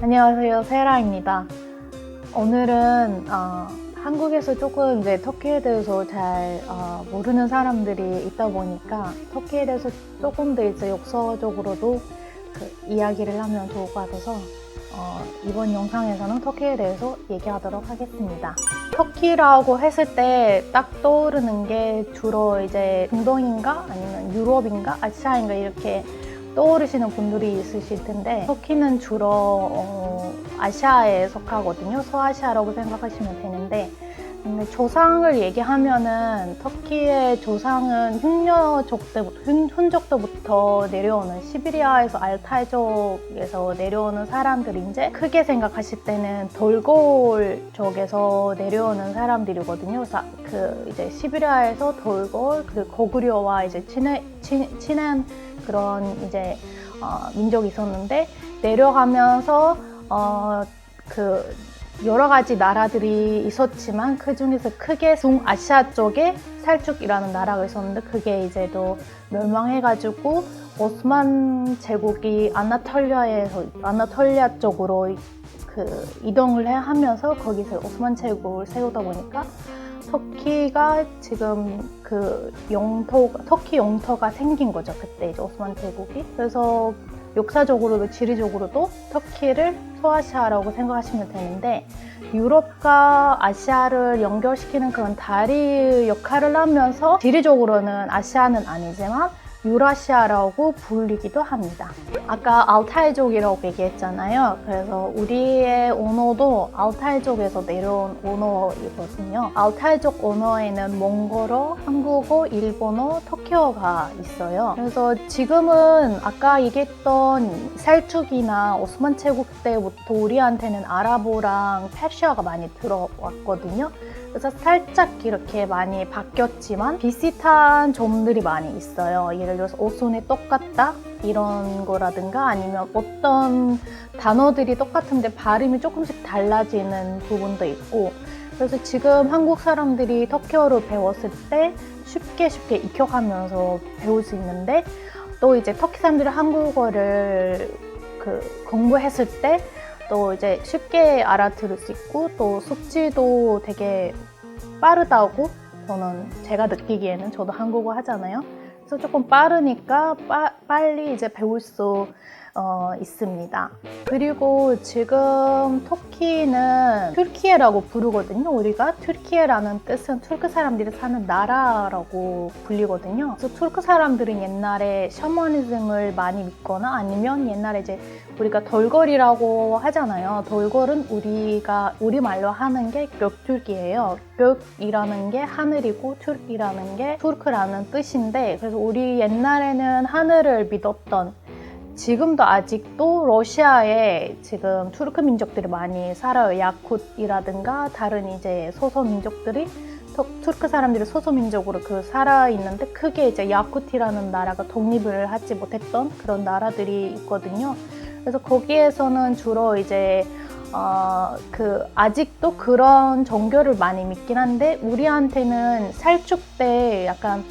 안녕하세요, 세라입니다. 오늘은 한국에서 조금 이제 터키에 대해서 잘 모르는 사람들이 있다 보니까 터키에 대해서 조금 더 이제 역사적으로도 이야기를 하면 좋을 것 같아서 이번 영상에서는 터키에 대해서 얘기하도록 하겠습니다. 터키라고 했을 때 딱 떠오르는 게 주로 이제 중동인가 아니면 유럽인가 아시아인가 이렇게 떠오르시는 분들이 있으실 텐데 터키는 주로 아시아에 속하거든요. 서아시아라고 생각하시면 되는데 근데 조상을 얘기하면은 터키의 조상은 훈족도부터 내려오는 시베리아에서 알타이족에서 내려오는 사람들인데 크게 생각하실 때는 돌골 쪽에서 내려오는 사람들이거든요. 그래서 이제 시베리아에서 돌골 그 고구려와 이제 친한 그런 이제 민족이 있었는데 내려가면서 여러 가지 나라들이 있었지만 그 중에서 크게 중아시아 쪽에 살쭉이라는 나라가 있었는데 그게 이제 또 멸망해가지고 오스만 제국이 아나톨리아 쪽으로 이동을 하면서 거기서 오스만 제국을 세우다 보니까 터키가 지금 터키 영토가 생긴 거죠. 그때 이제 오스만 제국이. 그래서 역사적으로도 지리적으로도 터키를 서아시아라고 생각하시면 되는데 유럽과 아시아를 연결시키는 그런 다리 역할을 하면서 지리적으로는 아시아는 아니지만 유라시아라고 불리기도 합니다. 아까 알타이족이라고 얘기했잖아요. 그래서 우리의 언어도 알타이족에서 내려온 언어이거든요. 알타이족 언어에는 몽골어, 한국어, 일본어, 터키어가 있어요. 그래서 지금은 아까 얘기했던 셀축이나 오스만 제국 때부터 우리한테는 아랍어랑 페르시아가 많이 들어왔거든요. 그래서 살짝 이렇게 많이 바뀌었지만 비슷한 점들이 많이 있어요. 예를 들어서 어순이 똑같다 이런 거라든가 아니면 어떤 단어들이 똑같은데 발음이 조금씩 달라지는 부분도 있고 그래서 지금 한국 사람들이 터키어를 배웠을 때 쉽게 익혀가면서 배울 수 있는데 또 이제 터키 사람들이 한국어를 공부했을 때 또 이제 쉽게 알아들을 수 있고 또 숙지도 되게 빠르다고 제가 느끼기에는 저도 한국어 하잖아요. 그래서 조금 빠르니까 빨리 이제 배울 수 있습니다. 그리고 지금 터키는 튀르키예라고 부르거든요. 우리가 튀르키예라는 뜻은 투르크 사람들이 사는 나라라고 불리거든요. 그래서 투르크 사람들은 옛날에 셔머니즘을 많이 믿거나 아니면 옛날에 이제 우리가 돌궐이라고 하잖아요. 돌궐은 우리말로 하는 게 벽툴기예요. 벽이라는 게 하늘이고 툴이라는 게 투르크라는 뜻인데 그래서 우리 옛날에는 하늘을 믿었던 지금도 아직도 러시아에 지금 투르크 민족들이 많이 살아요. 야쿠트이라든가 다른 이제 소소 민족들이 투르크 사람들이 소소 민족으로 살아 있는데 크게 이제 야쿠트라는 나라가 독립을 하지 못했던 그런 나라들이 있거든요. 그래서 거기에서는 주로 이제 아직도 그런 종교를 많이 믿긴 한데 우리한테는 살쭉 때 약간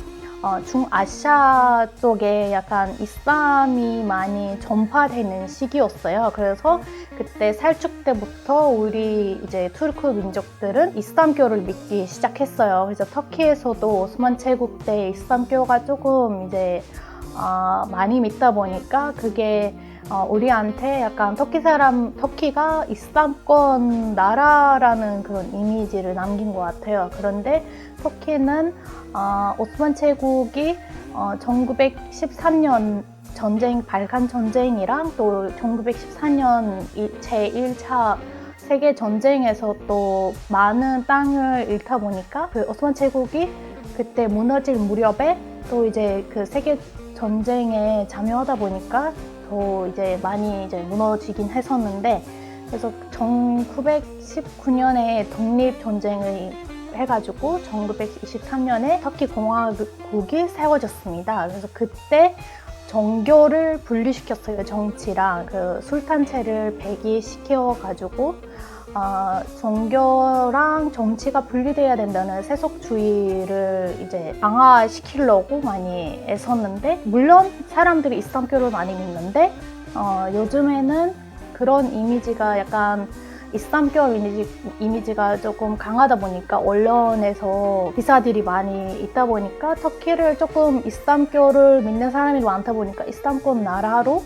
중아시아 쪽에 약간 이슬람이 많이 전파되는 시기였어요. 그래서 그때 살쭉 때부터 우리 이제 투르크 민족들은 이슬람교를 믿기 시작했어요. 그래서 터키에서도 오스만 제국 때 이슬람교가 조금 이제 많이 믿다 보니까 그게 우리한테 약간 터키가 이슬람권 나라라는 그런 이미지를 남긴 것 같아요. 그런데 터키는 오스만 제국이 1913년 발칸 전쟁이랑 또 1914년 제1차 세계 전쟁에서 또 많은 땅을 잃다 보니까 오스만 제국이 그때 무너질 무렵에 또 이제 세계 전쟁에 참여하다 보니까 더 이제 많이 이제 무너지긴 했었는데 그래서 1919년에 독립전쟁을 해가지고 1923년에 터키 공화국이 세워졌습니다. 그래서 그때 정교를 분리시켰어요. 정치랑 술탄체를 폐기시켜가지고 종교랑 정치가 분리돼야 된다는 세속주의를 이제 강화시키려고 많이 애썼는데, 물론 사람들이 이슬람교를 많이 믿는데 요즘에는 그런 이미지가 약간 이슬람교 이미지가 조금 강하다 보니까 언론에서 기사들이 많이 있다 보니까 터키를 조금 이슬람교를 믿는 사람이 많다 보니까 이슬람권 나라로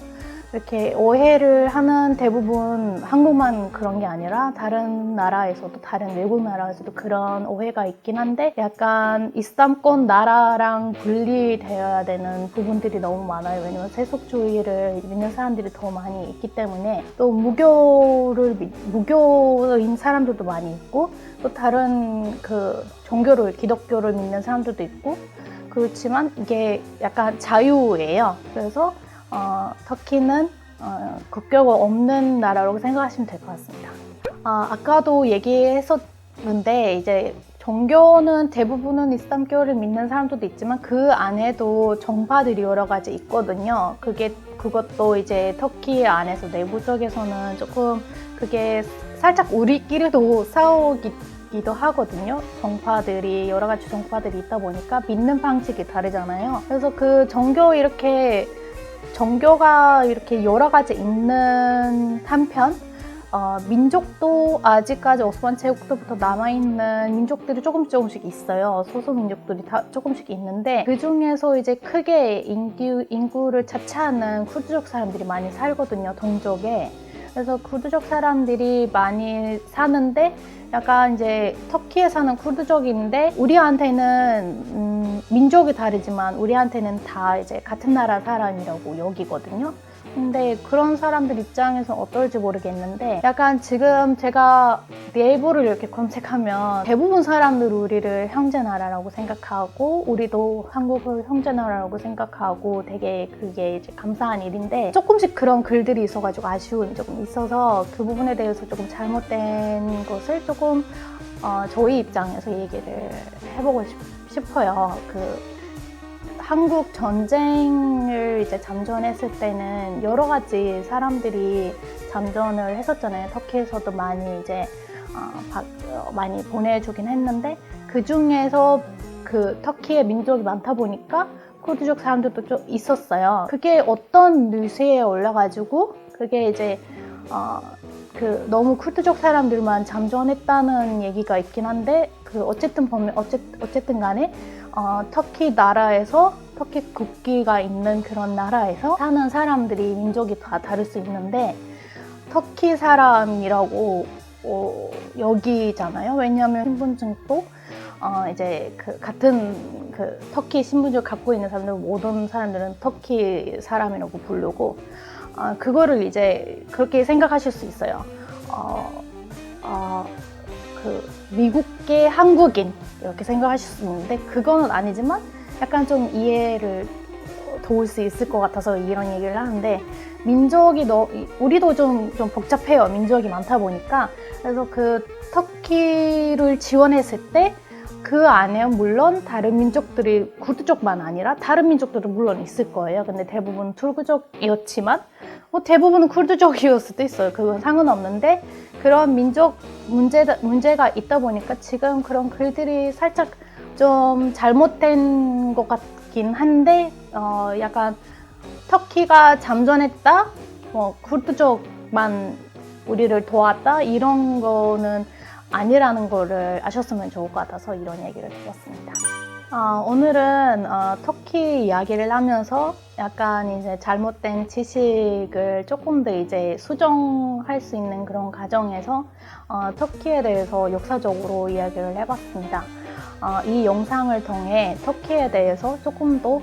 이렇게 오해를 하는, 대부분 한국만 그런 게 아니라 다른 나라에서도, 다른 외국 나라에서도 그런 오해가 있긴 한데, 약간 이슬람권 나라랑 분리되어야 되는 부분들이 너무 많아요. 왜냐면 세속주의를 믿는 사람들이 더 많이 있기 때문에, 또 무교인 사람들도 많이 있고, 또 다른 그 종교를, 기독교를 믿는 사람들도 있고, 그렇지만 이게 약간 자유예요. 그래서 터키는 국교가 없는 나라라고 생각하시면 될 것 같습니다. 아까도 얘기했었는데, 이제 종교는 대부분은 이슬람교를 믿는 사람들도 있지만 그 안에도 정파들이 여러 가지 있거든요. 그것도 이제 터키 안에서 내부적에서는 조금 그게 살짝 우리끼리도 싸우기도 하거든요. 여러 가지 정파들이 있다 보니까 믿는 방식이 다르잖아요. 그래서 그 종교가 이렇게 여러 가지 있는 한편, 민족도 아직까지 오스만 제국 때부터 남아있는 민족들이 조금씩 있어요. 소수 민족들이 다 조금씩 있는데, 그 중에서 이제 크게 인구를 차지하는 쿠르드족 사람들이 많이 살거든요, 동쪽에. 그래서 쿠르드족 사람들이 많이 사는데, 약간 이제 터키에 사는 쿠르드족인데, 우리한테는 민족이 다르지만 우리한테는 다 이제 같은 나라 사람이라고 여기거든요. 근데 그런 사람들 입장에서 어떨지 모르겠는데, 약간 지금 제가 네이버를 이렇게 검색하면 대부분 사람들 우리를 형제나라라고 생각하고, 우리도 한국을 형제나라라고 생각하고, 되게 그게 이제 감사한 일인데, 조금씩 그런 글들이 있어가지고 아쉬움이 조금 있어서, 그 부분에 대해서 조금 잘못된 것을 조금 저희 입장에서 얘기를 해보고 싶어요. 한국 전쟁을 이제 잠전했을 때는 여러 가지 사람들이 잠전을 했었잖아요. 터키에서도 많이 이제 많이 보내주긴 했는데, 그 중에서 그 터키의 민족이 많다 보니까 쿠르드족 사람들도 좀 있었어요. 그게 어떤 뉴스에 올라가지고 그게 이제 너무 쿠르드족 사람들만 잠전했다는 얘기가 있긴 한데, 어쨌든 간에 터키 나라에서, 터키 국기가 있는 그런 나라에서 사는 사람들이 민족이 다 다를 수 있는데, 터키 사람이라고 여기잖아요. 왜냐하면 신분증도 이제 같은 터키 신분증을 갖고 있는 사람들, 모든 사람들은 터키 사람이라고 부르고, 그거를 이제 그렇게 생각하실 수 있어요. 미국계 한국인 이렇게 생각하실 수 있는데, 그거는 아니지만 약간 좀 이해를 도울 수 있을 것 같아서 이런 얘기를 하는데, 우리도 좀 복잡해요. 민족이 많다 보니까. 그래서 그 터키를 지원했을 때 그 안에 물론 다른 민족들이, 쿠르드족만 아니라 다른 민족들은 물론 있을 거예요. 근데 대부분 투르크족이었지만 대부분은 쿠르드족이었을 수도 있어요. 그건 상관없는데, 그런 민족 문제가 있다 보니까 지금 그런 글들이 살짝 좀 잘못된 것 같긴 한데, 약간 터키가 잠전했다, 쿠르드족만 우리를 도왔다, 이런 거는 아니라는 거를 아셨으면 좋을 것 같아서 이런 얘기를 드렸습니다. 오늘은 터키 이야기를 하면서 약간 이제 잘못된 지식을 조금 더 이제 수정할 수 있는 그런 과정에서 터키에 대해서 역사적으로 이야기를 해봤습니다. 이 영상을 통해 터키에 대해서 조금 더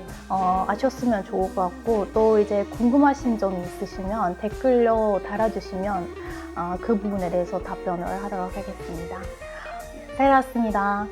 아셨으면 좋을 것 같고, 또 이제 궁금하신 점이 있으시면 댓글로 달아주시면 그 부분에 대해서 답변을 하도록 하겠습니다. 잘 봤습니다.